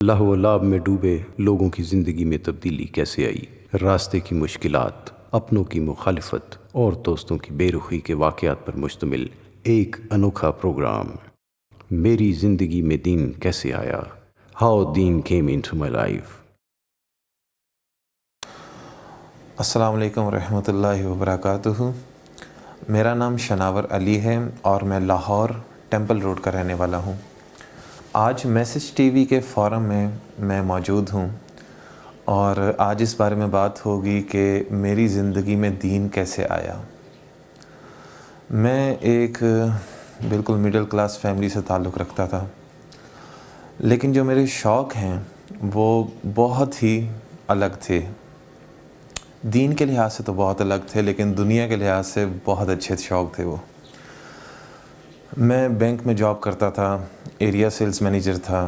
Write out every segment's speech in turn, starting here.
اللہ و لعب میں ڈوبے لوگوں کی زندگی میں تبدیلی کیسے آئی، راستے کی مشکلات، اپنوں کی مخالفت اور دوستوں کی بے رخی کے واقعات پر مشتمل ایک انوکھا پروگرام میری زندگی میں دین کیسے آیا، ہاؤ دین کیم انٹو مائی لائف۔ السلام علیکم ورحمۃ اللہ وبرکاتہ۔ میرا نام شناور علی ہے اور میں لاہور ٹیمپل روڈ کا رہنے والا ہوں۔ آج میسج ٹی وی کے فورم میں موجود ہوں اور آج اس بارے میں بات ہوگی کہ میری زندگی میں دین کیسے آیا۔ میں ایک بالکل مڈل کلاس فیملی سے تعلق رکھتا تھا، لیکن جو میرے شوق ہیں وہ بہت ہی الگ تھے۔ دین کے لحاظ سے تو بہت الگ تھے، لیکن دنیا کے لحاظ سے بہت اچھے شوق تھے وہ۔ میں بینک میں جاب کرتا تھا، ایریا سیلز مینیجر تھا،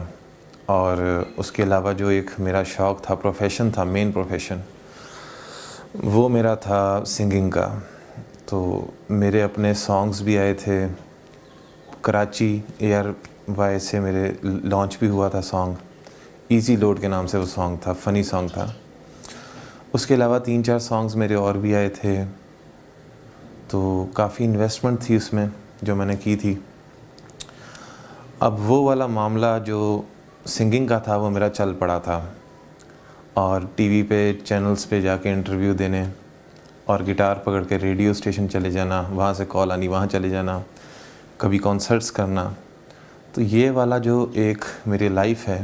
اور اس کے علاوہ جو ایک میرا شوق تھا، پروفیشن تھا، مین پروفیشن، وہ میرا تھا سنگنگ کا۔ تو میرے اپنے سانگز بھی آئے تھے، کراچی ایئر وائی سے میرے لانچ بھی ہوا تھا سانگ، ایزی لوڈ کے نام سے وہ سانگ تھا، فنی سانگ تھا۔ اس کے علاوہ 3-4 سانگز میرے اور بھی آئے تھے، تو کافی انویسٹمنٹ تھی اس میں جو میں نے کی تھی۔ اب وہ والا معاملہ جو سنگنگ کا تھا وہ میرا چل پڑا تھا، اور ٹی وی پہ چینلز پہ جا کے انٹرویو دینے، اور گٹار پکڑ کے ریڈیو اسٹیشن چلے جانا، وہاں سے کال آنی وہاں چلے جانا، کبھی کانسرٹس کرنا۔ تو یہ والا جو ایک میری لائف ہے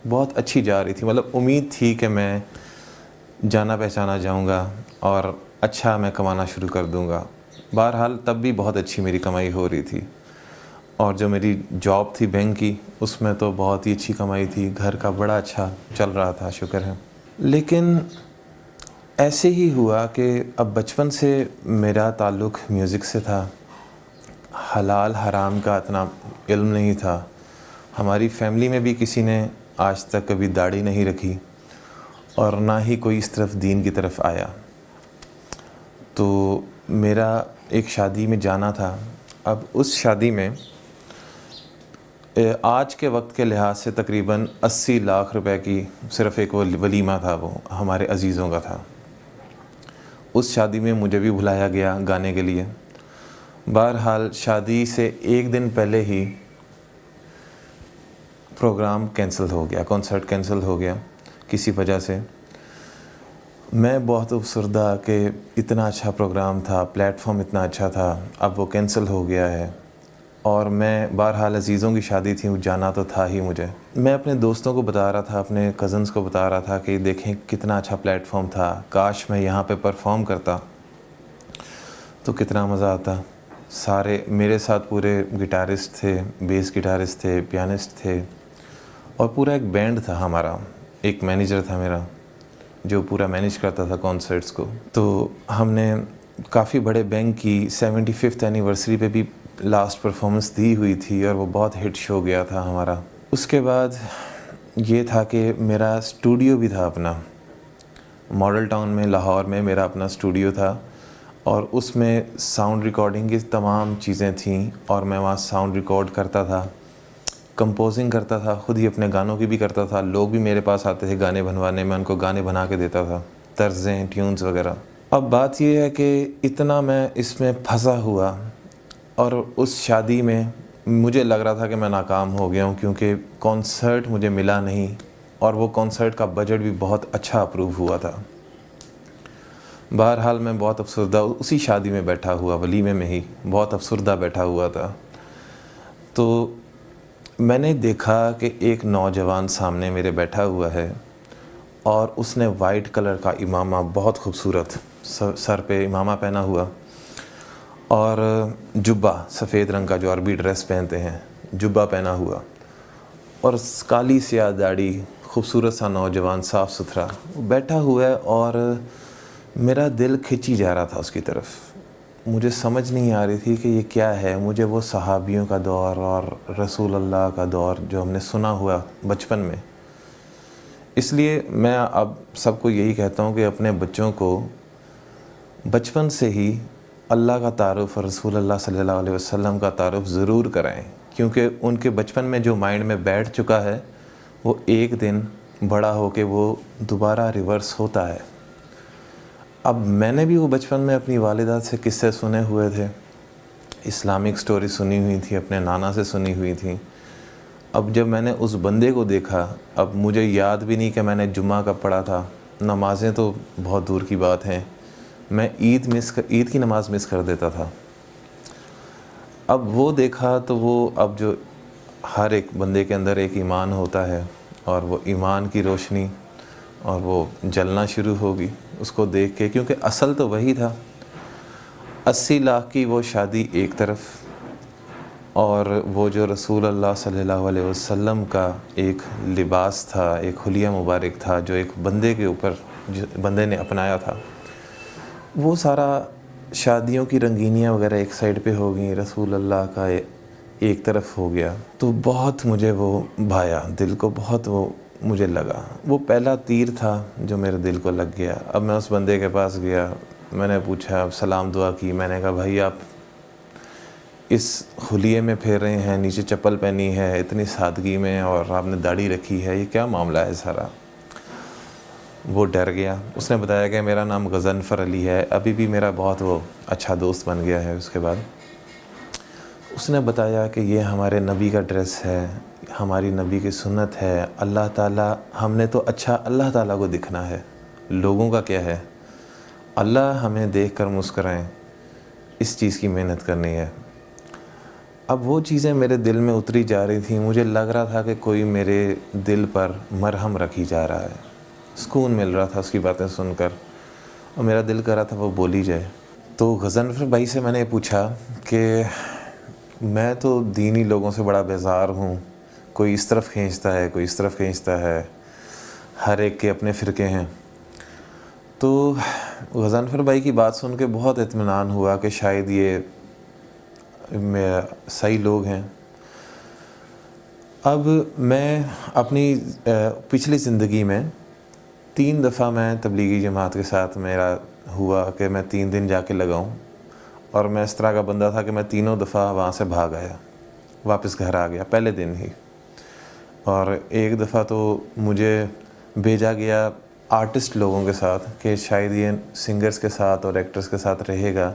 بہت اچھی جا رہی تھی، مطلب امید تھی کہ میں جانا پہچانا جاؤں گا اور اچھا میں کمانا شروع کر دوں گا۔ بہرحال تب بھی بہت اچھی میری کمائی ہو رہی تھی، اور جو میری جاب تھی بینک کی اس میں تو بہت ہی اچھی کمائی تھی، گھر کا بڑا اچھا چل رہا تھا، شکر ہے۔ لیکن ایسے ہی ہوا کہ اب بچپن سے میرا تعلق میوزک سے تھا، حلال حرام کا اتنا علم نہیں تھا۔ ہماری فیملی میں بھی کسی نے آج تک کبھی داڑھی نہیں رکھی، اور نہ ہی کوئی اس طرف دین کی طرف آیا۔ تو میرا ایک شادی میں جانا تھا۔ اب اس شادی میں آج کے وقت کے لحاظ سے تقریباً 80 لاکھ روپے کی صرف ایک ولیمہ تھا، وہ ہمارے عزیزوں کا تھا۔ اس شادی میں مجھے بھی بلایا گیا گانے کے لیے۔ بہرحال شادی سے ایک دن پہلے ہی پروگرام کینسل ہو گیا، کنسرٹ کینسل ہو گیا کسی وجہ سے۔ میں بہت افسردہ کہ اتنا اچھا پروگرام تھا، پلیٹ فارم اتنا اچھا تھا، اب وہ کینسل ہو گیا ہے، اور میں بہرحال عزیزوں کی شادی تھی، جانا تو تھا ہی مجھے۔ میں اپنے دوستوں کو بتا رہا تھا، اپنے کزنز کو بتا رہا تھا کہ دیکھیں کتنا اچھا پلیٹ فارم تھا، کاش میں یہاں پہ پرفارم کرتا تو کتنا مزہ آتا۔ سارے میرے ساتھ پورے گٹارسٹ تھے، بیس گٹارسٹ تھے، پیانسٹ تھے، اور پورا ایک بینڈ تھا ہمارا۔ ایک مینیجر تھا میرا جو پورا مینیج کرتا تھا کانسرٹس کو۔ تو ہم نے کافی بڑے بینک کی 75th اینیورسری پہ بھی لاسٹ پرفارمنس دی ہوئی تھی، اور وہ بہت ہٹ شو گیا تھا ہمارا۔ اس کے بعد یہ تھا کہ میرا اسٹوڈیو بھی تھا اپنا، ماڈل ٹاؤن میں لاہور میں میرا اپنا اسٹوڈیو تھا، اور اس میں ساؤنڈ ریکارڈنگ کی تمام چیزیں تھیں، اور میں وہاں ساؤنڈ ریکارڈ کرتا تھا، کمپوزنگ کرتا تھا، خود ہی اپنے گانوں کی بھی کرتا تھا۔ لوگ بھی میرے پاس آتے تھے گانے بنوانے، میں ان کو گانے بنا کے دیتا تھا، طرزیں، ٹیونز وغیرہ۔ اب بات یہ ہے کہ اتنا میں اس میں پھنسا ہوا، اور اس شادی میں مجھے لگ رہا تھا کہ میں ناکام ہو گیا ہوں، کیونکہ کانسرٹ مجھے ملا نہیں، اور وہ کانسرٹ کا بجٹ بھی بہت اچھا اپروو ہوا تھا۔ بہرحال میں بہت افسردہ اسی شادی میں بیٹھا ہوا، ولیمے میں ہی بہت افسردہ بیٹھا ہوا تھا۔ تو میں نے دیکھا کہ ایک نوجوان سامنے میرے بیٹھا ہوا ہے، اور اس نے وائٹ کلر کا امامہ، بہت خوبصورت سر پہ امامہ پہنا ہوا، اور جبہ سفید رنگ کا جو عربی ڈریس پہنتے ہیں، جبہ پہنا ہوا، اور کالی سیاہ داڑھی، خوبصورت سا نوجوان، صاف ستھرا بیٹھا ہوا ہے، اور میرا دل کھنچی جا رہا تھا اس کی طرف۔ مجھے سمجھ نہیں آ رہی تھی کہ یہ کیا ہے۔ مجھے وہ صحابیوں کا دور اور رسول اللہ کا دور جو ہم نے سنا ہوا بچپن میں، اس لیے میں اب سب کو یہی کہتا ہوں کہ اپنے بچوں کو بچپن سے ہی اللہ کا تعارف اور رسول اللہ صلی اللہ علیہ وسلم کا تعارف ضرور کرائیں، کیونکہ ان کے بچپن میں جو مائنڈ میں بیٹھ چکا ہے وہ ایک دن بڑا ہو کے وہ دوبارہ ریورس ہوتا ہے۔ اب میں نے بھی وہ بچپن میں اپنی والدہ سے قصے سنے ہوئے تھے، اسلامک سٹوری سنی ہوئی تھی، اپنے نانا سے سنی ہوئی تھی۔ اب جب میں نے اس بندے کو دیکھا، اب مجھے یاد بھی نہیں کہ میں نے جمعہ کب پڑھا تھا، نمازیں تو بہت دور کی بات ہیں، میں عید کی نماز مس کر دیتا تھا۔ اب وہ دیکھا تو وہ اب جو ہر ایک بندے کے اندر ایک ایمان ہوتا ہے، اور وہ ایمان کی روشنی اور وہ جلنا شروع ہوگی اس کو دیکھ کے، کیونکہ اصل تو وہی تھا۔ 80 لاکھ کی وہ شادی ایک طرف، اور وہ جو رسول اللہ صلی اللہ علیہ وسلم کا ایک لباس تھا، ایک حلیہ مبارک تھا جو ایک بندے کے اوپر بندے نے اپنایا تھا، وہ سارا شادیوں کی رنگینیاں وغیرہ ایک سائڈ پہ ہو گئیں، رسول اللہ کا ایک طرف ہو گیا۔ تو بہت مجھے وہ بھایا، دل کو بہت وہ مجھے لگا، وہ پہلا تیر تھا جو میرے دل کو لگ گیا۔ اب میں اس بندے کے پاس گیا، میں نے پوچھا، سلام دعا کی، میں نے کہا بھائی آپ اس خلیے میں پھیر رہے ہیں، نیچے چپل پہنی ہے اتنی سادگی میں، اور آپ نے داڑھی رکھی ہے، یہ کیا معاملہ ہے سارا؟ وہ ڈر گیا۔ اس نے بتایا کہ میرا نام غضنفر علی ہے، ابھی بھی میرا بہت وہ اچھا دوست بن گیا ہے۔ اس کے بعد اس نے بتایا کہ یہ ہمارے نبی کا ڈریس ہے، ہماری نبی کی سنت ہے، اللہ تعالیٰ، ہم نے تو اچھا اللہ تعالیٰ کو دکھنا ہے، لوگوں کا کیا ہے، اللہ ہمیں دیکھ کر مسکرائیں، اس چیز کی محنت کرنی ہے۔ اب وہ چیزیں میرے دل میں اتری جا رہی تھیں، مجھے لگ رہا تھا کہ کوئی میرے دل پر مرہم رکھی جا رہا ہے، سکون مل رہا تھا اس کی باتیں سن کر، اور میرا دل کر رہا تھا وہ بولی جائے۔ تو غضنفر بھائی سے میں نے پوچھا کہ میں تو دینی لوگوں سے بڑا بیزار ہوں، کوئی اس طرف کھینچتا ہے، کوئی اس طرف کھینچتا ہے، ہر ایک کے اپنے فرقے ہیں۔ تو غضنفر بھائی کی بات سن کے بہت اطمینان ہوا کہ شاید یہ صحیح لوگ ہیں۔ اب میں اپنی پچھلی زندگی میں 3 دفعہ میں تبلیغی جماعت کے ساتھ میرا ہوا کہ میں 3 دن جا کے لگاؤں، اور میں اس طرح کا بندہ تھا کہ میں تینوں دفعہ وہاں سے بھاگ آیا، واپس گھر آ گیا پہلے دن ہی۔ اور ایک دفعہ تو مجھے بھیجا گیا آرٹسٹ لوگوں کے ساتھ کہ شاید یہ سنگرز کے ساتھ اور ایکٹرز کے ساتھ رہے گا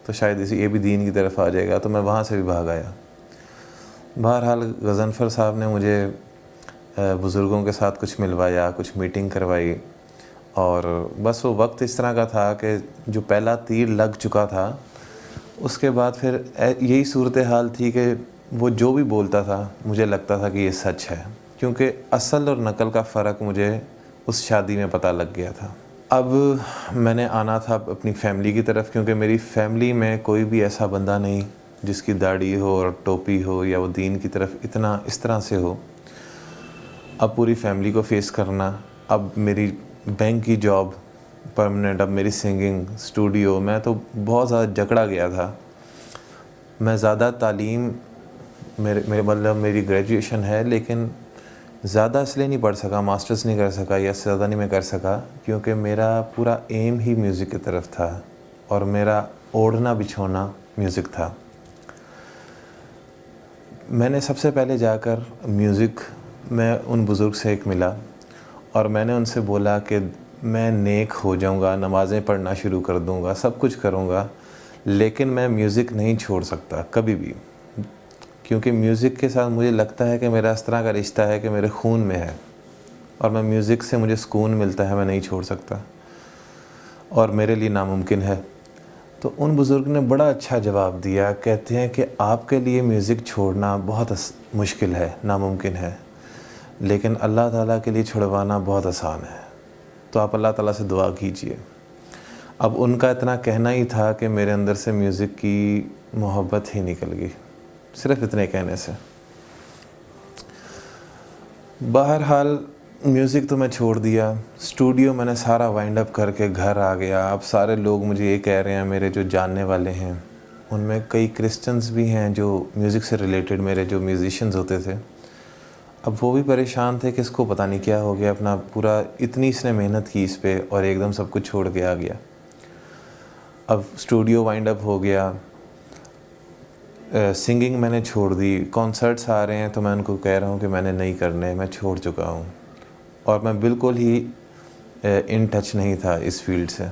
تو شاید یہ بھی دین کی طرف آ جائے گا، تو میں وہاں سے بھی بھاگ آیا۔ بہرحال غضنفر صاحب نے مجھے بزرگوں کے ساتھ کچھ ملوایا، کچھ میٹنگ کروائی، اور بس وہ وقت اس طرح کا تھا کہ جو پہلا تیر لگ چکا تھا، اس کے بعد پھر یہی صورتحال تھی کہ وہ جو بھی بولتا تھا مجھے لگتا تھا کہ یہ سچ ہے، کیونکہ اصل اور نقل کا فرق مجھے اس شادی میں پتہ لگ گیا تھا۔ اب میں نے آنا تھا اپنی فیملی کی طرف، کیونکہ میری فیملی میں کوئی بھی ایسا بندہ نہیں جس کی داڑھی ہو اور ٹوپی ہو یا وہ دین کی طرف اتنا اس طرح سے ہو۔ اب پوری فیملی کو فیس کرنا، اب میری بینک کی جاب پرماننٹ، اب میری سنگنگ اسٹوڈیو، میں تو بہت زیادہ جکڑا گیا تھا۔ میں زیادہ تعلیم میرے مطلب میری گریجویشن ہے، لیکن زیادہ اس لیے نہیں پڑھ سکا، ماسٹرز نہیں کر سکا، یا زیادہ نہیں میں کر سکا، کیونکہ میرا پورا ایم ہی میوزک کی طرف تھا، اور میرا اوڑھنا بچھونا میوزک تھا۔ میں نے سب سے پہلے جا کر میوزک میں ان بزرگ سے ایک ملا، اور میں نے ان سے بولا کہ میں نیک ہو جاؤں گا، نمازیں پڑھنا شروع کر دوں گا، سب کچھ کروں گا، لیکن میں میوزک نہیں چھوڑ سکتا کبھی بھی، کیونکہ میوزک کے ساتھ مجھے لگتا ہے کہ میرا اس طرح کا رشتہ ہے کہ میرے خون میں ہے، اور میں میوزک سے مجھے سکون ملتا ہے، میں نہیں چھوڑ سکتا، اور میرے لیے ناممکن ہے۔ تو ان بزرگ نے بڑا اچھا جواب دیا، کہتے ہیں کہ آپ کے لیے میوزک چھوڑنا بہت مشکل ہے، ناممکن ہے، لیکن اللہ تعالیٰ کے لیے چھڑوانا بہت آسان ہے، تو آپ اللہ تعالیٰ سے دعا کیجئے۔ اب ان کا اتنا کہنا ہی تھا کہ میرے اندر سے میوزک کی محبت ہی نکل گئی، صرف اتنے کہنے سے۔ بہرحال میوزک تو میں چھوڑ دیا، اسٹوڈیو میں نے سارا وائنڈ اپ کر کے گھر آ گیا۔ اب سارے لوگ مجھے یہ کہہ رہے ہیں، میرے جو جاننے والے ہیں ان میں کئی کرسچنز بھی ہیں جو میوزک سے ریلیٹڈ میرے جو میوزیشنز ہوتے تھے، اب وہ بھی پریشان تھے کہ اس کو پتہ نہیں کیا ہو گیا، اپنا پورا اتنی اس نے محنت کی اس پہ اور ایک دم سب کچھ چھوڑ کے آ گیا۔ اب اسٹوڈیو وائنڈ اپ ہو گیا، سنگنگ میں نے چھوڑ دی. کانسرٹس آ رہے ہیں تو میں ان کو کہہ رہا ہوں کہ میں نے نہیں کرنے, میں چھوڑ چکا ہوں, اور میں بالکل ہی ان ٹچ نہیں تھا اس فیلڈ سے.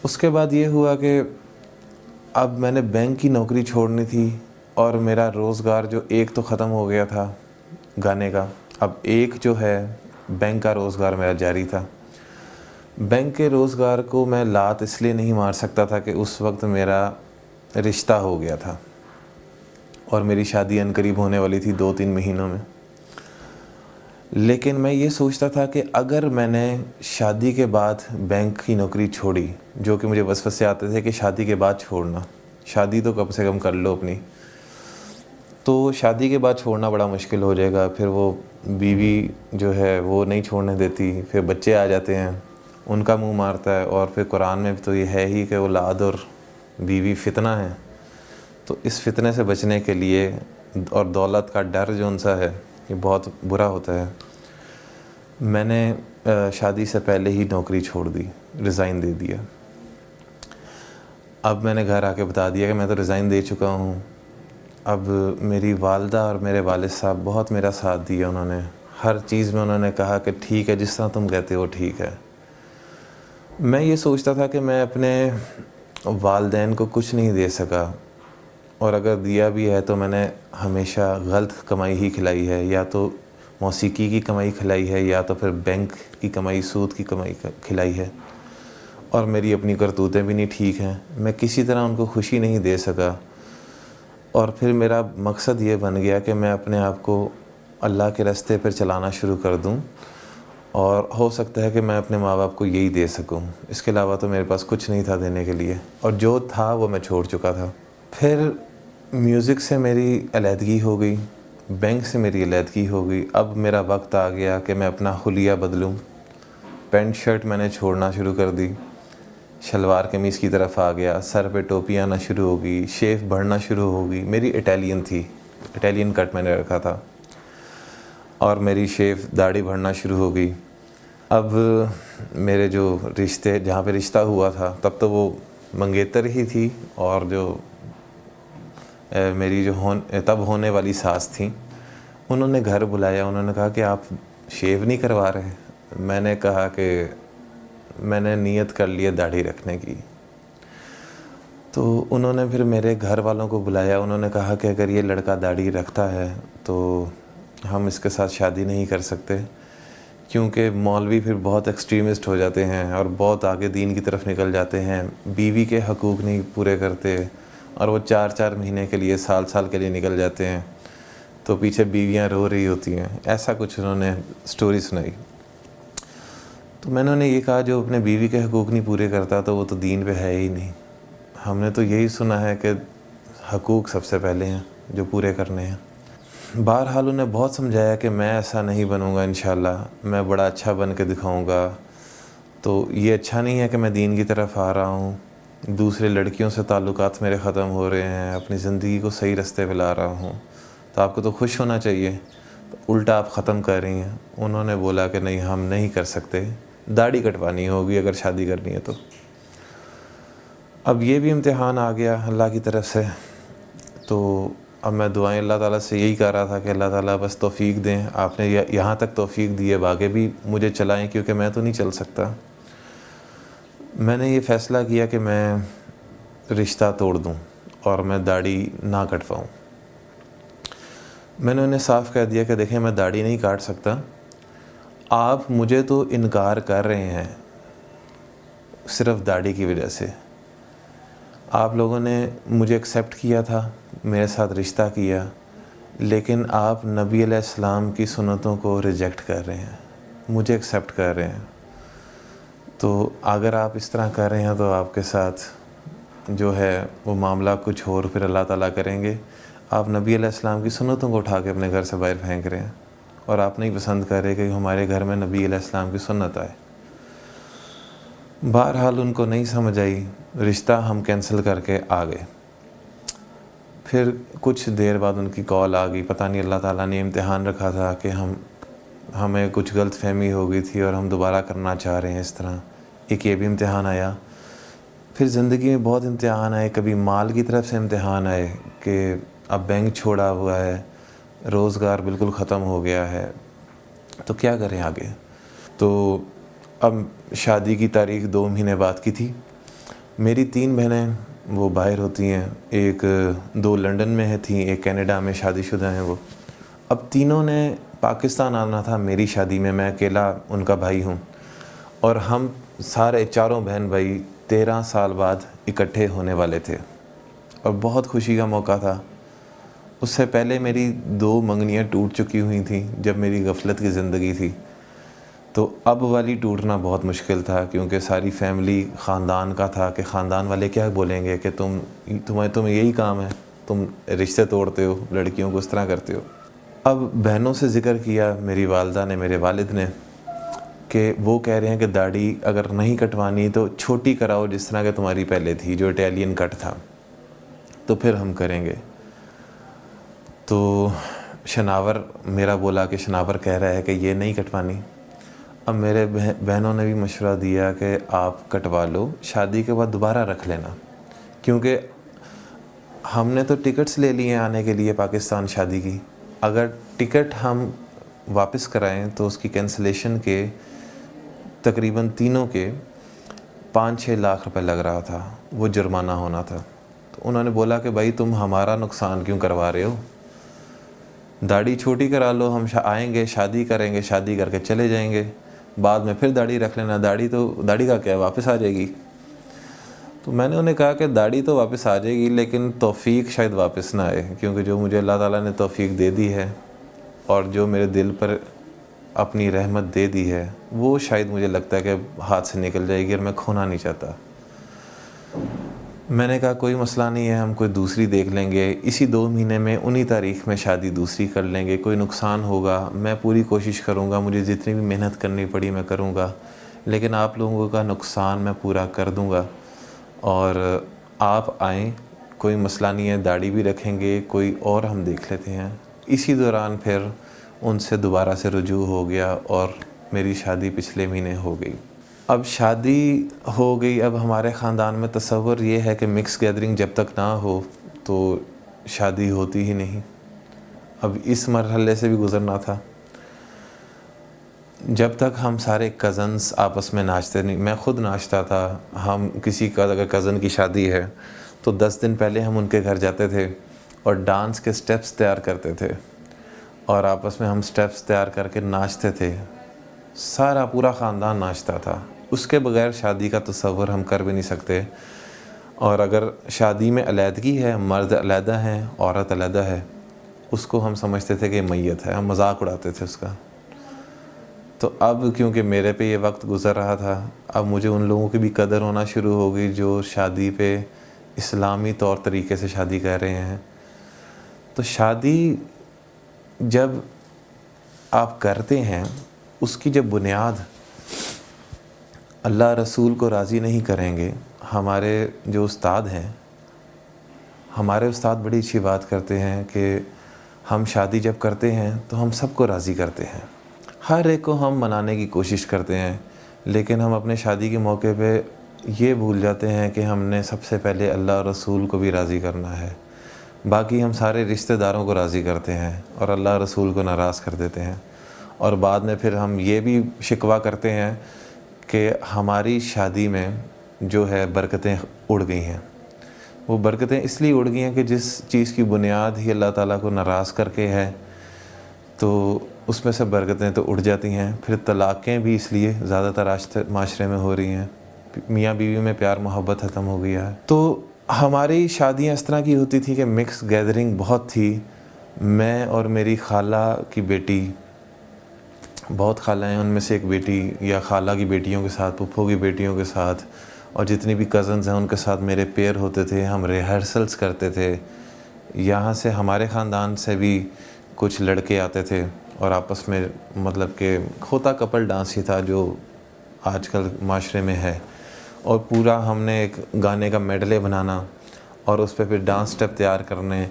اس کے بعد یہ ہوا کہ اب میں نے بینک کی نوکری چھوڑنی تھی, اور میرا روزگار جو ایک تو ختم ہو گیا تھا گانے کا, اب ایک جو ہے بینک کا روزگار میرا جاری تھا. بینک کے روزگار کو میں لات اس لیے نہیں مار سکتا تھا کہ اس وقت میرا رشتہ ہو گیا تھا اور میری شادی عنقریب ہونے والی تھی 2-3 مہینوں میں. لیکن میں یہ سوچتا تھا کہ اگر میں نے شادی کے بعد بینک کی نوکری چھوڑی, جو کہ مجھے وسوسے آتے تھے کہ شادی کے بعد چھوڑنا, شادی تو کم سے کم کر لو اپنی, تو شادی کے بعد چھوڑنا بڑا مشکل ہو جائے گا. پھر وہ بیوی جو ہے وہ نہیں چھوڑنے دیتی, پھر بچے آ جاتے ہیں, ان کا منہ مارتا ہے, اور پھر قرآن میں تو یہ ہے ہی کہ اولاد اور بیوی فتنہ ہے. تو اس فتنے سے بچنے کے لیے, اور دولت کا ڈر جو ان سا ہے یہ بہت برا ہوتا ہے, میں نے شادی سے پہلے ہی نوکری چھوڑ دی, ریزائن دے دیا. اب میں نے گھر آ کے بتا دیا کہ میں تو ریزائن دے چکا ہوں. اب میری والدہ اور میرے والد صاحب بہت میرا ساتھ دیا, انہوں نے ہر چیز میں انہوں نے کہا کہ ٹھیک ہے, جس طرح تم کہتے ہو ٹھیک ہے. میں یہ سوچتا تھا کہ میں اپنے والدین کو کچھ نہیں دے سکا, اور اگر دیا بھی ہے تو میں نے ہمیشہ غلط کمائی ہی کھلائی ہے, یا تو موسیقی کی کمائی کھلائی ہے, یا تو پھر بینک کی کمائی, سود کی کمائی کھلائی ہے, اور میری اپنی کرتوتیں بھی نہیں ٹھیک ہیں. میں کسی طرح ان کو خوشی نہیں دے سکا, اور پھر میرا مقصد یہ بن گیا کہ میں اپنے آپ کو اللہ کے راستے پر چلانا شروع کر دوں, اور ہو سکتا ہے کہ میں اپنے ماں باپ کو یہی دے سکوں. اس کے علاوہ تو میرے پاس کچھ نہیں تھا دینے کے لیے, اور جو تھا وہ میں چھوڑ چکا تھا. پھر میوزک سے میری علیحدگی ہو گئی, بینک سے میری علیحدگی ہو گئی. اب میرا وقت آ گیا کہ میں اپنا حلیہ بدلوں. پینٹ شرٹ میں نے چھوڑنا شروع کر دی, شلوار قمیص کی طرف آ گیا, سر پہ ٹوپی آنا شروع ہو گئی, شیف بڑھنا شروع ہو گئی. میری اٹیلین تھی, اٹیلین کٹ میں نے رکھا تھا, اور میری شیف داڑھی بڑھنا شروع ہو گئی. اب میرے جو رشتے, جہاں پہ رشتہ ہوا تھا تب تو وہ منگیتر ہی تھی, اور جو میری جو تب ہونے والی ساس تھیں, انہوں نے گھر بلایا. انہوں نے کہا کہ آپ شیو نہیں کروا رہے. میں نے کہا کہ میں نے نیت کر لی ہے داڑھی رکھنے کی. تو انہوں نے پھر میرے گھر والوں کو بلایا. انہوں نے کہا کہ اگر یہ لڑکا داڑھی رکھتا ہے تو ہم اس کے ساتھ شادی نہیں کر سکتے, کیونکہ مولوی پھر بہت ایکسٹریمسٹ ہو جاتے ہیں اور بہت آگے دین کی طرف نکل جاتے ہیں, بیوی کے حقوق نہیں پورے کرتے, اور وہ 4 مہینے کے لیے, سال کے لیے نکل جاتے ہیں, تو پیچھے بیویاں رو رہی ہوتی ہیں. ایسا کچھ انہوں نے سٹوری سنائی. تو میں نے انہیں یہ کہا جو اپنے بیوی کے حقوق نہیں پورے کرتا تو وہ تو دین پہ ہے ہی نہیں. ہم نے تو یہی سنا ہے کہ حقوق سب سے پہلے ہیں جو پورے کرنے ہیں. بہرحال انہیں بہت سمجھایا کہ میں ایسا نہیں بنوں گا, انشاءاللہ میں بڑا اچھا بن کے دکھاؤں گا. تو یہ اچھا نہیں ہے کہ میں دین کی طرف آ رہا ہوں, دوسرے لڑکیوں سے تعلقات میرے ختم ہو رہے ہیں, اپنی زندگی کو صحیح راستے پہ لا رہا ہوں, تو آپ کو تو خوش ہونا چاہیے, الٹا آپ ختم کر رہی ہیں. انہوں نے بولا کہ نہیں, ہم نہیں کر سکتے, داڑھی کٹوانی ہوگی اگر شادی کرنی ہے تو. اب یہ بھی امتحان آ گیا اللہ کی طرف سے. تو اب میں دعائیں اللہ تعالیٰ سے یہی کر رہا تھا کہ اللہ تعالیٰ بس توفیق دیں. آپ نے یہاں تک توفیق دی ہے, آگے بھی مجھے چلائیں, کیونکہ میں تو نہیں چل سکتا. میں نے یہ فیصلہ کیا کہ میں رشتہ توڑ دوں اور میں داڑھی نہ کٹواؤں. میں نے انہیں صاف کہہ دیا کہ دیکھیں میں داڑھی نہیں کاٹ سکتا, آپ مجھے تو انکار کر رہے ہیں صرف داڑھی کی وجہ سے. آپ لوگوں نے مجھے ایکسیپٹ کیا تھا, میرے ساتھ رشتہ کیا, لیکن آپ نبی علیہ السلام کی سنتوں کو ریجیکٹ کر رہے ہیں, مجھے ایکسیپٹ کر رہے ہیں. تو اگر آپ اس طرح کر رہے ہیں تو آپ کے ساتھ جو ہے وہ معاملہ کچھ اور پھر اللہ تعالیٰ کریں گے. آپ نبی علیہ السلام کی سنتوں کو اٹھا کے اپنے گھر سے باہر پھینک رہے ہیں, اور آپ نہیں پسند کر رہے کہ ہمارے گھر میں نبی علیہ السلام کی سنت آئے. بہرحال ان کو نہیں سمجھ آئی, رشتہ ہم کینسل کر کے آ گئے. پھر کچھ دیر بعد ان کی کال آ گئی. پتہ نہیں اللہ تعالیٰ نے امتحان رکھا تھا کہ ہمیں کچھ غلط فہمی ہو گئی تھی اور ہم دوبارہ کرنا چاہ رہے ہیں اس طرح. ایک یہ بھی امتحان آیا. پھر زندگی میں بہت امتحان آئے. کبھی مال کی طرف سے امتحان آئے کہ اب بینک چھوڑا ہوا ہے, روزگار بالکل ختم ہو گیا ہے, تو کیا کریں آگے. تو اب شادی کی تاریخ 2 مہینے بعد کی تھی. میری 3 بہنیں وہ باہر ہوتی ہیں, 2 لنڈن میں تھیں, ایک کینیڈا میں شادی شدہ ہیں وہ. اب تینوں نے پاکستان آنا تھا میری شادی میں اکیلا ان کا بھائی ہوں, اور ہم سارے 4 بہن بھائی 13 سال بعد اکٹھے ہونے والے تھے, اور بہت خوشی کا موقع تھا. اس سے پہلے میری 2 منگنیاں ٹوٹ چکی ہوئی تھیں جب میری غفلت کی زندگی تھی. تو اب والی ٹوٹنا بہت مشکل تھا, کیونکہ ساری فیملی خاندان کا تھا کہ خاندان والے کیا بولیں گے کہ تمہیں یہی کام ہے, تم رشتے توڑتے ہو, لڑکیوں کو اس طرح کرتے ہو. اب بہنوں سے ذکر کیا میری والدہ نے, میرے والد نے, کہ وہ کہہ رہے ہیں کہ داڑھی اگر نہیں کٹوانی تو چھوٹی کراؤ جس طرح کہ تمہاری پہلے تھی, جو اٹیلین کٹ تھا, تو پھر ہم کریں گے. تو شناور میرا بولا کہ شناور کہہ رہا ہے کہ یہ نہیں کٹوانی. اب میرے بہنوں نے بھی مشورہ دیا کہ آپ کٹوا لو, شادی کے بعد دوبارہ رکھ لینا, کیونکہ ہم نے تو ٹکٹس لے لیے ہیں آنے کے لیے پاکستان شادی کی. اگر ٹکٹ ہم واپس کرائیں تو اس کی کینسلیشن کے تقریباً تینوں کے 5-6 لاکھ روپے لگ رہا تھا, وہ جرمانہ ہونا تھا. تو انہوں نے بولا کہ بھائی تم ہمارا نقصان کیوں کروا رہے ہو, داڑھی چھوٹی کرا لو, ہم آئیں گے, شادی کریں گے, شادی کر کے چلے جائیں گے, بعد میں پھر داڑھی رکھ لینا, داڑھی کا کیا واپس آ جائے گی. تو میں نے انہیں کہا کہ داڑھی تو واپس آ جائے گی لیکن توفیق شاید واپس نہ آئے, کیونکہ جو مجھے اللہ تعالیٰ نے توفیق دے دی ہے اور جو میرے دل پر اپنی رحمت دے دی ہے, وہ شاید مجھے لگتا ہے کہ ہاتھ سے نکل جائے گی, اور میں کھونا نہیں چاہتا. میں نے کہا کوئی مسئلہ نہیں ہے, ہم کوئی دوسری دیکھ لیں گے, اسی 2 مہینے میں انہی تاریخ میں شادی دوسری کر لیں گے. کوئی نقصان ہوگا میں پوری کوشش کروں گا, مجھے جتنی بھی محنت کرنی پڑی میں کروں گا, لیکن آپ لوگوں کا نقصان میں پورا کر دوں گا, اور آپ آئیں, کوئی مسئلہ نہیں ہے, داڑھی بھی رکھیں گے, کوئی اور ہم دیکھ لیتے ہیں. اسی دوران پھر ان سے دوبارہ سے رجوع ہو گیا اور میری شادی پچھلے مہینے ہو گئی. اب شادی ہو گئی. اب ہمارے خاندان میں تصور یہ ہے کہ مکس گیدرنگ جب تک نہ ہو تو شادی ہوتی ہی نہیں. اب اس مرحلے سے بھی گزرنا تھا. جب تک ہم سارے کزنس آپس میں ناچتے نہیں, میں خود ناچتا تھا. ہم کسی کا اگر کزن کی شادی ہے تو 10 دن پہلے ہم ان کے گھر جاتے تھے اور ڈانس کے سٹیپس تیار کرتے تھے, اور آپس میں ہم سٹیپس تیار کر کے ناچتے تھے. سارا پورا خاندان ناچتا تھا. اس کے بغیر شادی کا تصور ہم کر بھی نہیں سکتے. اور اگر شادی میں علیحدگی ہے, مرد علیحدہ ہیں, عورت علیحدہ ہے, اس کو ہم سمجھتے تھے کہ یہ میت ہے, ہم مذاق اڑاتے تھے اس کا. تو اب کیونکہ میرے پہ یہ وقت گزر رہا تھا, اب مجھے ان لوگوں کی بھی قدر ہونا شروع ہو گئی جو شادی پہ اسلامی طور طریقے سے شادی کر رہے ہیں. تو شادی جب آپ کرتے ہیں, اس کی جب بنیاد اللہ رسول کو راضی نہیں کریں گے. ہمارے جو استاد ہیں, ہمارے استاد بڑی اچھی بات کرتے ہیں کہ ہم شادی جب کرتے ہیں تو ہم سب کو راضی کرتے ہیں, ہر ایک کو ہم منانے کی کوشش کرتے ہیں, لیکن ہم اپنے شادی کے موقع پہ یہ بھول جاتے ہیں کہ ہم نے سب سے پہلے اللہ اور رسول کو بھی راضی کرنا ہے. باقی ہم سارے رشتہ داروں کو راضی کرتے ہیں اور اللہ رسول کو ناراض کر دیتے ہیں. اور بعد میں پھر ہم یہ بھی شکوہ کرتے ہیں کہ ہماری شادی میں جو ہے برکتیں اڑ گئی ہیں. وہ برکتیں اس لیے اڑ گئی ہیں کہ جس چیز کی بنیاد ہی اللہ تعالیٰ کو ناراض کر کے ہے, تو اس میں سے برکتیں تو اڑ جاتی ہیں. پھر طلاقیں بھی اس لیے زیادہ تر معاشرے میں ہو رہی ہیں, میاں بیوی میں پیار محبت ختم ہو گیا ہے. تو ہماری شادیاں اس طرح کی ہوتی تھی کہ مکس گیدرنگ بہت تھی. میں اور میری خالہ کی بیٹی, بہت خالہ ہیں, ان میں سے ایک بیٹی یا خالہ کی بیٹیوں کے ساتھ, پھپھو کی بیٹیوں کے ساتھ, اور جتنی بھی کزنز ہیں ان کے ساتھ میرے پیر ہوتے تھے. ہم ریہرسلز کرتے تھے. یہاں سے ہمارے خاندان سے بھی کچھ لڑکے آتے تھے اور آپس میں مطلب کہ ہوتا کپل ڈانس ہی تھا جو آج کل معاشرے میں ہے. اور پورا ہم نے ایک گانے کا میڈلے بنانا اور اس پہ پھر ڈانس سٹیپ تیار کرنے,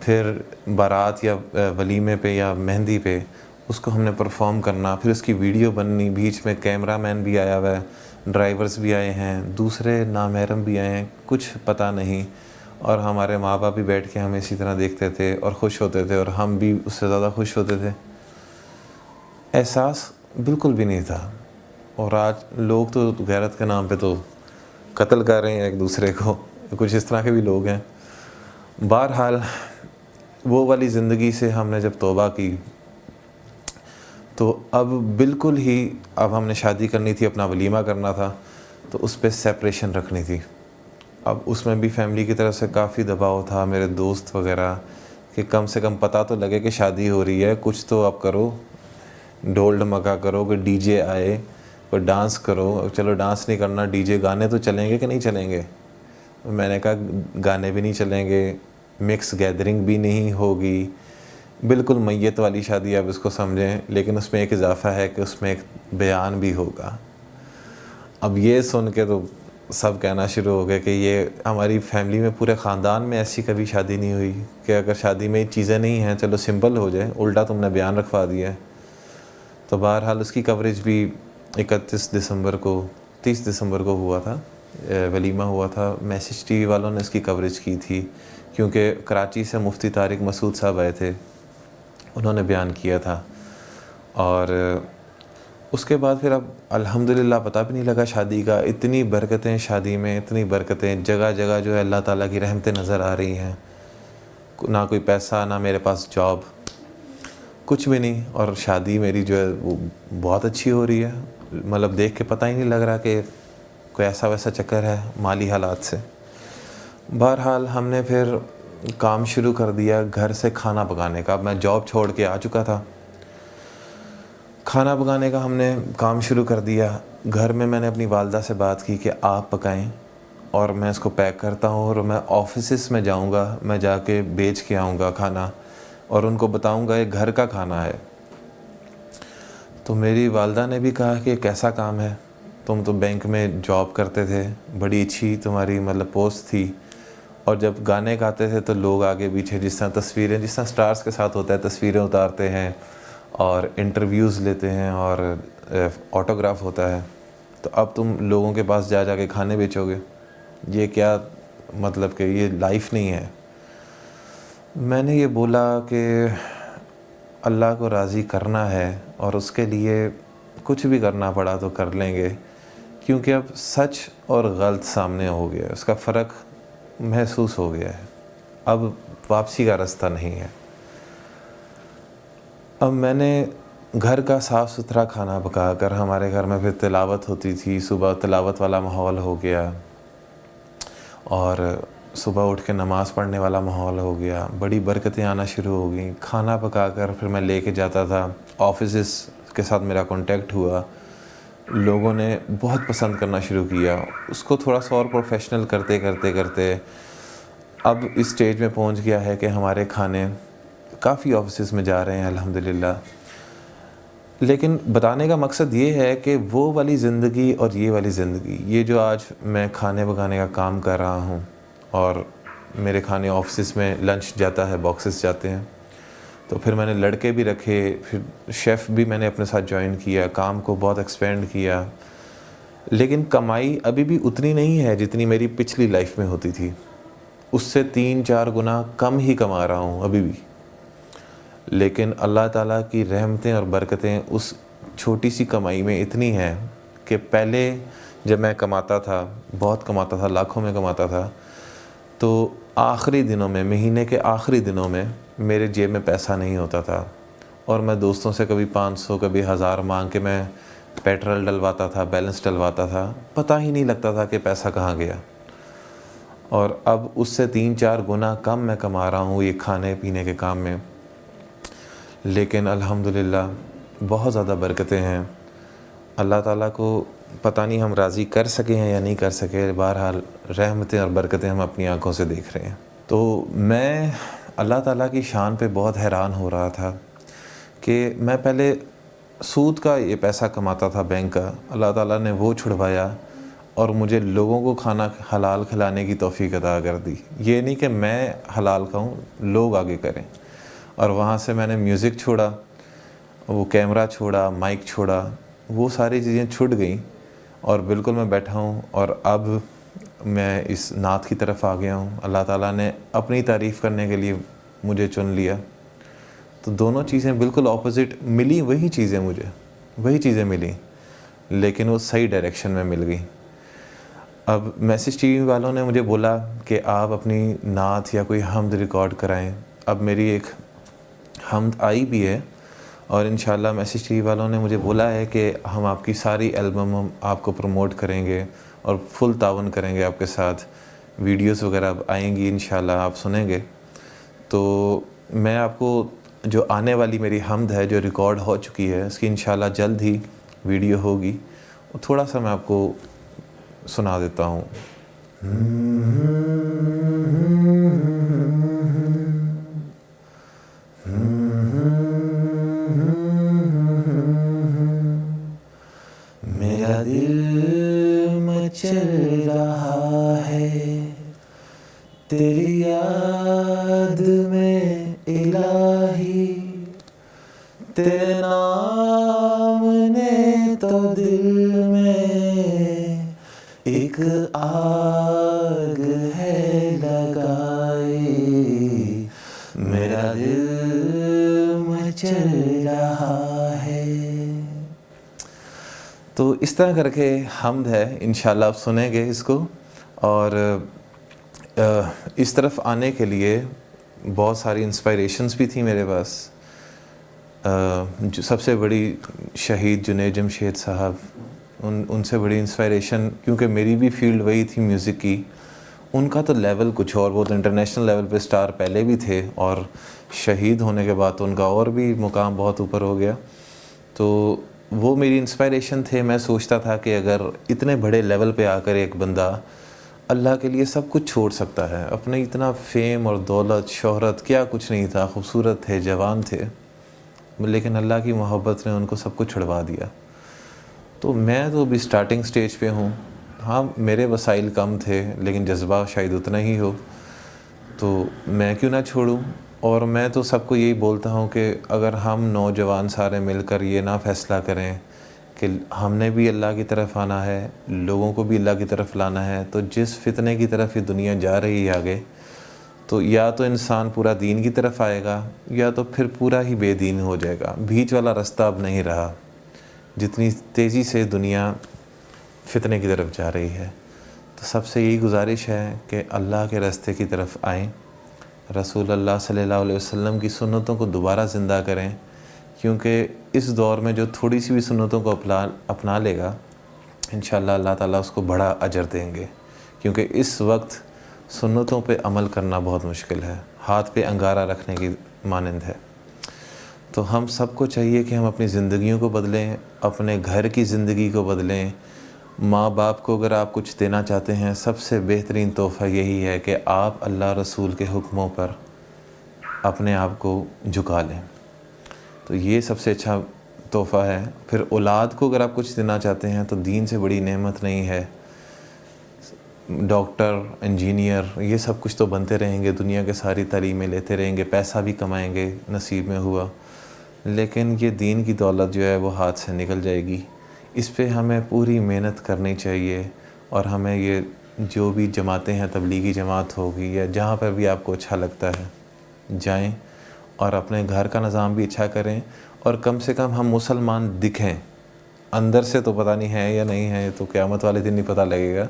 پھر بارات یا ولیمے پہ یا مہندی پہ اس کو ہم نے پرفارم کرنا, پھر اس کی ویڈیو بننی, بیچ میں کیمرہ مین بھی آیا ہوا ہے, ڈرائیورز بھی آئے ہیں, دوسرے نامحرم بھی آئے ہیں, کچھ پتہ نہیں, اور ہمارے ماں باپ بھی بیٹھ کے ہمیں اسی طرح دیکھتے تھے اور خوش ہوتے تھے, اور ہم بھی اس سے زیادہ خوش ہوتے تھے. احساس بالکل بھی نہیں تھا. اور آج لوگ تو غیرت کے نام پہ تو قتل کر رہے ہیں ایک دوسرے کو, کچھ اس طرح کے بھی لوگ ہیں. بہرحال وہ والی زندگی سے ہم نے جب توبہ کی تو اب بالکل ہی, اب ہم نے شادی کرنی تھی, اپنا ولیمہ کرنا تھا, تو اس پہ سیپریشن رکھنی تھی. اب اس میں بھی فیملی کی طرف سے کافی دباؤ تھا, میرے دوست وغیرہ, کہ کم سے کم پتہ تو لگے کہ شادی ہو رہی ہے, کچھ تو اب کرو, ڈھول ڈھمکا کرو, کہ ڈی جے آئے, کوئی ڈانس کرو. چلو ڈانس نہیں کرنا, ڈی جے گانے تو چلیں گے کہ نہیں چلیں گے؟ میں نے کہا گانے بھی نہیں چلیں گے, مکس گیدرنگ بھی نہیں ہوگی, بالکل میت والی شادی آپ اس کو سمجھیں, لیکن اس میں ایک اضافہ ہے کہ اس میں ایک بیان بھی ہوگا. اب یہ سن کے تو سب کہنا شروع ہو گئے کہ یہ ہماری فیملی میں, پورے خاندان میں ایسی کبھی شادی نہیں ہوئی کہ اگر شادی میں چیزیں نہیں ہیں چلو سمپل ہو جائے, الٹا تم نے بیان رکھوا دیا ہے. تو بہرحال اس کی کوریج بھی 31 دسمبر کو 30 دسمبر کو ہوا تھا, ولیمہ ہوا تھا. میسج ٹی وی والوں نے اس کی کوریج کی تھی, کیونکہ کراچی سے مفتی طارق مسعود صاحب آئے تھے, انہوں نے بیان کیا تھا. اور اس کے بعد پھر اب الحمدللہ پتہ بھی نہیں لگا شادی کا. اتنی برکتیں شادی میں, اتنی برکتیں, جگہ جگہ جو ہے اللہ تعالیٰ کی رحمتیں نظر آ رہی ہیں. نہ کوئی پیسہ, نہ میرے پاس جاب, کچھ بھی نہیں. اور شادی میری جو ہے وہ بہت اچھی ہو رہی ہے, مطلب دیکھ کے پتہ ہی نہیں لگ رہا کہ کوئی ایسا ویسا چکر ہے مالی حالات سے. بہرحال ہم نے پھر کام شروع کر دیا گھر سے کھانا پکانے کا. میں جاب چھوڑ کے آ چکا تھا, کھانا پکانے کا ہم نے کام شروع کر دیا. گھر میں نے اپنی والدہ سے بات کی کہ آپ پکائیں اور میں اس کو پیک کرتا ہوں, اور میں آفیسز میں جاؤں گا, میں جا کے بیچ کے آؤں گا کھانا, اور ان کو بتاؤں گا یہ گھر کا کھانا ہے. تو میری والدہ نے بھی کہا کہ کیسا کام ہے, تم تو بینک میں جاب کرتے تھے, بڑی اچھی تمہاری مطلب پوسٹ تھی, اور جب گانے گاتے تھے تو لوگ آگے پیچھے جس طرح تصویریں, جس طرح سٹارز کے ساتھ ہوتا ہے, تصویریں اتارتے ہیں اور انٹرویوز لیتے ہیں اور آٹوگراف ہوتا ہے, تو اب تم لوگوں کے پاس جا کے کھانے بیچو گے, یہ کیا مطلب کہ یہ لائف نہیں ہے. میں نے یہ بولا کہ اللہ کو راضی کرنا ہے, اور اس کے لیے کچھ بھی کرنا پڑا تو کر لیں گے, کیونکہ اب سچ اور غلط سامنے ہو گیا, اس کا فرق محسوس ہو گیا ہے, اب واپسی کا راستہ نہیں ہے. اب میں نے گھر کا صاف ستھرا کھانا پکا کر, ہمارے گھر میں پھر تلاوت ہوتی تھی, صبح تلاوت والا ماحول ہو گیا, اور صبح اٹھ کے نماز پڑھنے والا ماحول ہو گیا, بڑی برکتیں آنا شروع ہو گئیں. کھانا پکا کر پھر میں لے کے جاتا تھا, آفیسز کے ساتھ میرا کانٹیکٹ ہوا, لوگوں نے بہت پسند کرنا شروع کیا. اس کو تھوڑا سا اور پروفیشنل کرتے کرتے کرتے اب اس سٹیج میں پہنچ گیا ہے کہ ہمارے کھانے کافی آفیسز میں جا رہے ہیں الحمدللہ. لیکن بتانے کا مقصد یہ ہے کہ وہ والی زندگی اور یہ والی زندگی, یہ جو آج میں کھانے پکانے کا کام کر رہا ہوں, اور میرے کھانے آفیسز میں لنچ جاتا ہے, باکسز جاتے ہیں, تو پھر میں نے لڑکے بھی رکھے, پھر شیف بھی میں نے اپنے ساتھ جوائن کیا, کام کو بہت ایکسپینڈ کیا. لیکن کمائی ابھی بھی اتنی نہیں ہے جتنی میری پچھلی لائف میں ہوتی تھی, اس سے 3-4 گنا کم ہی کما رہا ہوں ابھی بھی. لیکن اللہ تعالیٰ کی رحمتیں اور برکتیں اس چھوٹی سی کمائی میں اتنی ہیں کہ پہلے جب میں کماتا تھا, بہت کماتا تھا, لاکھوں میں کماتا تھا, تو آخری دنوں میں, مہینے کے آخری دنوں میں میرے جیب میں پیسہ نہیں ہوتا تھا, اور میں دوستوں سے کبھی 500 کبھی 1000 مانگ کے میں پیٹرول ڈلواتا تھا, بیلنس ڈلواتا تھا, پتہ ہی نہیں لگتا تھا کہ پیسہ کہاں گیا. اور اب اس سے 3-4 گنا کم میں کما رہا ہوں یہ کھانے پینے کے کام میں. لیکن الحمدللہ بہت زیادہ برکتیں ہیں. اللہ تعالیٰ کو پتہ نہیں ہم راضی کر سکے ہیں یا نہیں کر سکے, بہرحال رحمتیں اور برکتیں ہم اپنی آنکھوں سے دیکھ رہے ہیں. تو میں اللہ تعالیٰ کی شان پہ بہت حیران ہو رہا تھا کہ میں پہلے سود کا یہ پیسہ کماتا تھا بینک کا, اللہ تعالیٰ نے وہ چھڑوایا اور مجھے لوگوں کو کھانا حلال کھلانے کی توفیق عطا کر دی. یہ نہیں کہ میں حلال کھاؤں, لوگ آگے کریں. اور وہاں سے میں نے میوزک چھوڑا, وہ کیمرہ چھوڑا, مائک چھوڑا, وہ ساری چیزیں چھٹ گئیں, اور بالکل میں بیٹھا ہوں اور اب میں اس نعت کی طرف آ گیا ہوں. اللہ تعالیٰ نے اپنی تعریف کرنے کے لیے مجھے چن لیا. تو دونوں چیزیں بالکل اپوزٹ ملی, وہی چیزیں ملی لیکن وہ صحیح ڈائریکشن میں مل گئی. اب میسج ٹی وی والوں نے مجھے بولا کہ آپ اپنی نعت یا کوئی حمد ریکارڈ کرائیں. اب میری ایک حمد آئی بھی ہے اور انشاءاللہ میسج ٹی وی والوں نے مجھے بولا ہے کہ ہم آپ کی ساری البم ہم آپ کو پروموٹ کریں گے اور فل تعاون کریں گے آپ کے ساتھ. ویڈیوز وغیرہ اب آئیں گی انشاءاللہ, آپ سنیں گے. تو میں آپ کو جو آنے والی میری حمد ہے جو ریکارڈ ہو چکی ہے اس کی انشاءاللہ جلد ہی ویڈیو ہوگی, تھوڑا سا میں آپ کو سنا دیتا ہوں. میرا دل مچل رہا ہے تیری یاد میں الہی, تیرے نام نے تو دل میں ایک آگ ہے لگائی. میرا دل مچل رہا ہے. تو اس طرح کر کے حمد ہے, انشاءاللہ آپ سنیں گے اس کو. اور اس طرف آنے کے لیے بہت ساری انسپائریشنز بھی تھیں میرے پاس. جو سب سے بڑی شہید جنید جمشید صاحب, ان سے بڑی انسپائریشن, کیونکہ میری بھی فیلڈ وہی تھی میوزک کی. ان کا تو لیول کچھ اور, وہ تو انٹرنیشنل لیول پہ سٹار پہلے بھی تھے اور شہید ہونے کے بعد تو ان کا اور بھی مقام بہت اوپر ہو گیا. تو وہ میری انسپائریشن تھے. میں سوچتا تھا کہ اگر اتنے بڑے لیول پہ آ کر ایک بندہ اللہ کے لیے سب کچھ چھوڑ سکتا ہے, اپنے اتنا فیم اور دولت شہرت کیا کچھ نہیں تھا, خوبصورت تھے, جوان تھے, لیکن اللہ کی محبت نے ان کو سب کچھ چھڑوا دیا. تو میں تو ابھی سٹارٹنگ سٹیج پہ ہوں. ہاں میرے وسائل کم تھے لیکن جذبہ شاید اتنا ہی ہو, تو میں کیوں نہ چھوڑوں. اور میں تو سب کو یہی بولتا ہوں کہ اگر ہم نوجوان سارے مل کر یہ نہ فیصلہ کریں کہ ہم نے بھی اللہ کی طرف آنا ہے, لوگوں کو بھی اللہ کی طرف لانا ہے, تو جس فتنے کی طرف یہ دنیا جا رہی ہے آگے, تو یا تو انسان پورا دین کی طرف آئے گا یا تو پھر پورا ہی بے دین ہو جائے گا. بیچ والا رستہ اب نہیں رہا, جتنی تیزی سے دنیا فتنے کی طرف جا رہی ہے. تو سب سے یہی گزارش ہے کہ اللہ کے راستے کی طرف آئیں, رسول اللہ صلی اللہ علیہ وسلم کی سنتوں کو دوبارہ زندہ کریں, کیونکہ اس دور میں جو تھوڑی سی بھی سنتوں کو اپنا لے گا انشاءاللہ اللہ تعالیٰ اس کو بڑا اجر دیں گے. کیونکہ اس وقت سنتوں پہ عمل کرنا بہت مشکل ہے, ہاتھ پہ انگارہ رکھنے کی مانند ہے. تو ہم سب کو چاہیے کہ ہم اپنی زندگیوں کو بدلیں, اپنے گھر کی زندگی کو بدلیں. ماں باپ کو اگر آپ کچھ دینا چاہتے ہیں, سب سے بہترین تحفہ یہی ہے کہ آپ اللہ رسول کے حکموں پر اپنے آپ کو جھکا لیں. تو یہ سب سے اچھا تحفہ ہے. پھر اولاد کو اگر آپ کچھ دینا چاہتے ہیں تو دین سے بڑی نعمت نہیں ہے. ڈاکٹر, انجینئر, یہ سب کچھ تو بنتے رہیں گے, دنیا کے ساری تعلیمیں لیتے رہیں گے, پیسہ بھی کمائیں گے, نصیب میں ہوا, لیکن یہ دین کی دولت جو ہے وہ ہاتھ سے نکل جائے گی. اس پہ ہمیں پوری محنت کرنی چاہیے. اور ہمیں یہ جو بھی جماعتیں ہیں, تبلیغی جماعت ہوگی یا جہاں پر بھی آپ کو اچھا لگتا ہے جائیں, اور اپنے گھر کا نظام بھی اچھا کریں. اور کم سے کم ہم مسلمان دکھیں. اندر سے تو پتہ نہیں ہے یا نہیں ہے, تو قیامت والے دن نہیں پتہ لگے گا,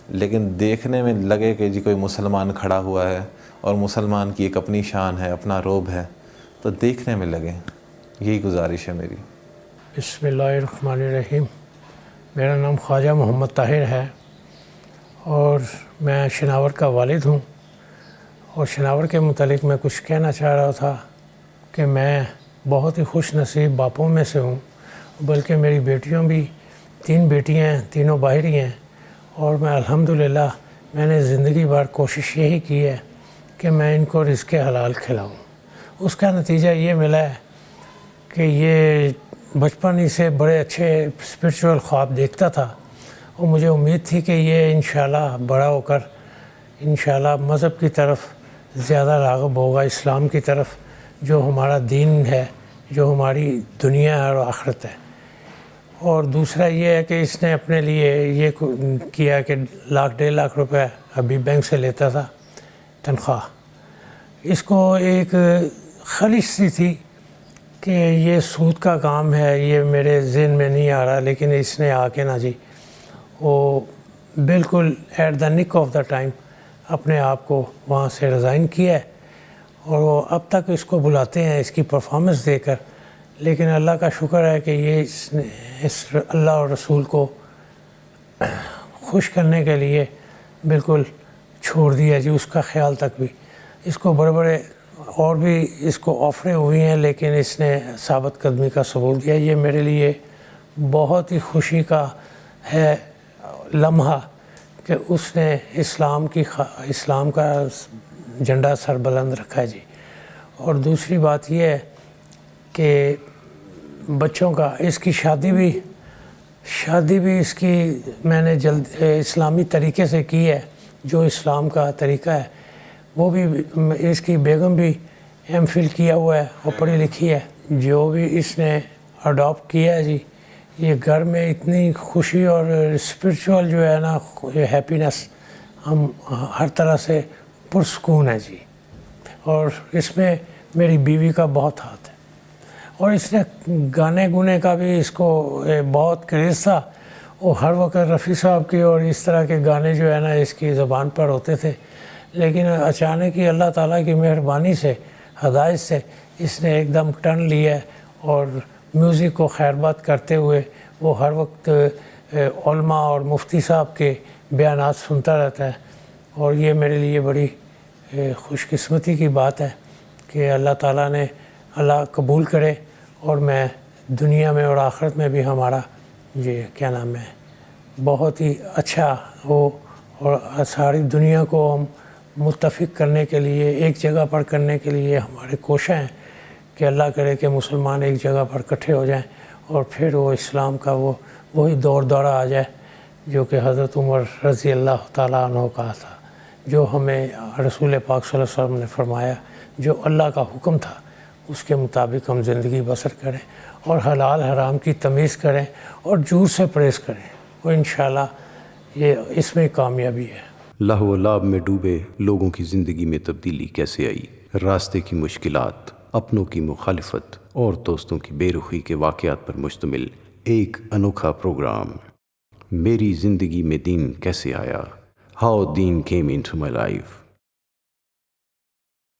لیکن دیکھنے میں لگے کہ جی کوئی مسلمان کھڑا ہوا ہے اور مسلمان کی ایک اپنی شان ہے, اپنا روب ہے, تو دیکھنے میں لگیں. یہی گزارش ہے میری. بسم اللہ الرحمن الرحیم. میرا نام خواجہ محمد طاہر ہے اور میں شناور کا والد ہوں. اور شناور کے متعلق میں کچھ کہنا چاہ رہا تھا کہ میں بہت ہی خوش نصیب باپوں میں سے ہوں, بلکہ میری بیٹیوں بھی 3 بیٹیاں ہیں, تینوں باہری ہیں. اور میں الحمدللہ میں نے زندگی بھر کوشش یہی کی ہے کہ میں ان کو رزق حلال کھلاؤں. اس کا نتیجہ یہ ملا ہے کہ یہ بچپن ہی سے بڑے اچھے اسپرچول خواب دیکھتا تھا, اور مجھے امید تھی کہ یہ انشاءاللہ بڑا ہو کر انشاءاللہ مذہب کی طرف زیادہ راغب ہوگا, اسلام کی طرف, جو ہمارا دین ہے, جو ہماری دنیا ہے اور آخرت ہے. اور دوسرا یہ ہے کہ اس نے اپنے لیے یہ کیا کہ 1.5 روپے ابھی بینک سے لیتا تھا تنخواہ. اس کو ایک خلش سی تھی کہ یہ سود کا کام ہے، یہ میرے ذہن میں نہیں آ رہا، لیکن اس نے آ کے نا جی وہ بالکل ایٹ دا نک آف دا ٹائم اپنے آپ کو وہاں سے ریزائن کیا ہے، اور وہ اب تک اس کو بلاتے ہیں اس کی پرفارمنس دے کر. لیکن اللہ کا شکر ہے کہ یہ اس اللہ اور رسول کو خوش کرنے کے لیے بالکل چھوڑ دیا جی. اس کا خیال تک بھی اس کو بڑے بڑے اور بھی اس کو آفریں ہوئی ہیں، لیکن اس نے ثابت قدمی کا ثبوت دیا. یہ میرے لیے بہت ہی خوشی کا ہے لمحہ کہ اس نے اسلام کا جھنڈا سر بلند رکھا ہے جی. اور دوسری بات یہ ہے کہ بچوں کا اس کی شادی بھی اس کی میں نے اسلامی طریقے سے کی ہے، جو اسلام کا طریقہ ہے. وہ بھی اس کی بیگم بھی ایم فل کیا ہوا ہے اور پڑھی لکھی ہے. جو بھی اس نے اڈاپٹ کیا ہے جی، یہ گھر میں اتنی خوشی اور اسپرچول جو ہے نا یہ ہیپینس، ہم ہر طرح سے پرسکون ہے جی. اور اس میں میری بیوی کا بہت ہاتھ ہے. اور اس نے گانے گونے کا بھی اس کو بہت کریز تھا. وہ ہر وقت رفیع صاحب کی اور اس طرح کے گانے جو ہے نا اس کی زبان پر ہوتے تھے. لیکن اچانک ہی اللہ تعالیٰ کی مہربانی سے، ہدایت سے اس نے ایک دم ٹرن لیا ہے، اور میوزک کو خیر بات کرتے ہوئے وہ ہر وقت علماء اور مفتی صاحب کے بیانات سنتا رہتا ہے. اور یہ میرے لیے بڑی خوش قسمتی کی بات ہے کہ اللہ تعالیٰ نے اللہ قبول کرے، اور میں دنیا میں اور آخرت میں بھی ہمارا یہ کیا نام ہے بہت ہی اچھا ہو، اور ساری دنیا کو ہم متفق کرنے کے لیے، ایک جگہ پر کرنے کے لیے ہمارے کوشاں ہیں کہ اللہ کرے کہ مسلمان ایک جگہ پر اکٹھے ہو جائیں، اور پھر وہ اسلام کا وہی دور دورہ آ جائے جو کہ حضرت عمر رضی اللہ تعالیٰ عنہ کہا تھا، جو ہمیں رسول پاک صلی اللہ علیہ وسلم نے فرمایا، جو اللہ کا حکم تھا اس کے مطابق ہم زندگی بسر کریں، اور حلال حرام کی تمیز کریں، اور جھوٹ سے پرہیز کریں، اور انشاءاللہ یہ اس میں کامیابی ہے. لہو و لعب میں ڈوبے لوگوں کی زندگی میں تبدیلی کیسے آئی؟ راستے کی مشکلات، اپنوں کی مخالفت اور دوستوں کی بے رخی کے واقعات پر مشتمل ایک انوکھا پروگرام، میری زندگی میں دین کیسے آیا؟ ہاؤ دین کیم انٹو مائی لائف.